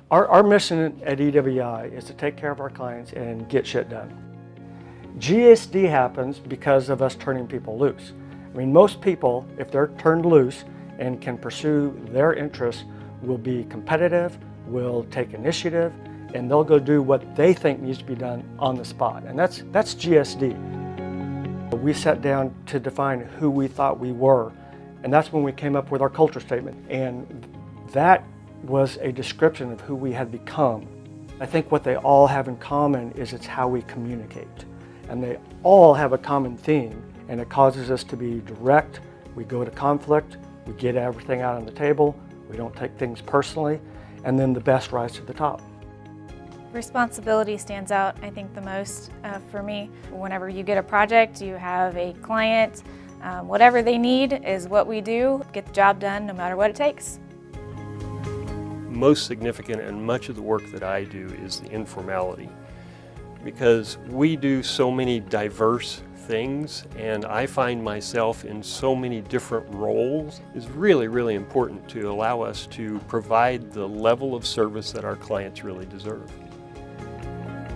Our mission at EWI is to take care of our clients and get shit done. GSD happens because of us turning people loose. I mean, most people, if they're turned loose and can pursue their interests, will be competitive, will take initiative, and they'll go do what they think needs to be done on the spot. And that's GSD. We sat down to define who we thought we were, and that's when we came up with our culture statement. And that was a description of who we had become. I think what they all have in common is it's how we communicate. And they all have a common theme, and it causes us to be direct. We go to conflict, we get everything out on the table, we don't take things personally, and then the best rise to the top. Responsibility stands out, I think, the most for me. Whenever you get a project, you have a client, whatever they need is what we do. Get the job done no matter what it takes. Most significant and much of the work that I do is the informality, because we do so many diverse things and I find myself in so many different roles. It's really, really important to allow us to provide the level of service that our clients really deserve.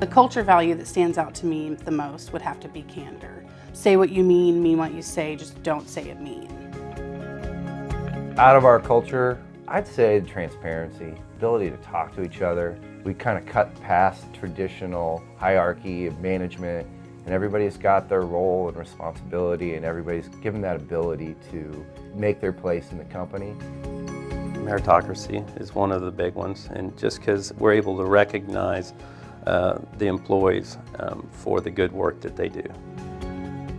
The culture value that stands out to me the most would have to be candor. Say what you mean what you say, just don't say it mean. Out of our culture, I'd say transparency, ability to talk to each other. We kind of cut past traditional hierarchy of management, and everybody's got their role and responsibility, and everybody's given that ability to make their place in the company. Meritocracy is one of the big ones, and just because we're able to recognize the employees for the good work that they do.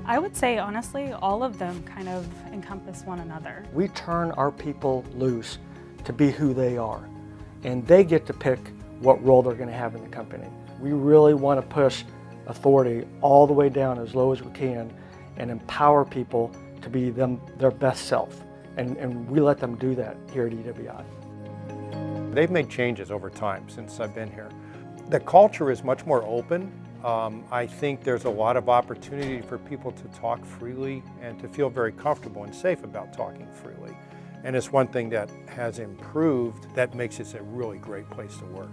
I would say, honestly, all of them kind of encompass one another. We turn our people loose to be who they are, and they get to pick what role they're going to have in the company. We really want to push authority all the way down as low as we can and empower people to be their best self, and we let them do that here at EWI. They've made changes over time since I've been here. The culture is much more open. I think there's a lot of opportunity for people to talk freely and to feel very comfortable and safe about talking freely. And it's one thing that has improved that makes it a really great place to work.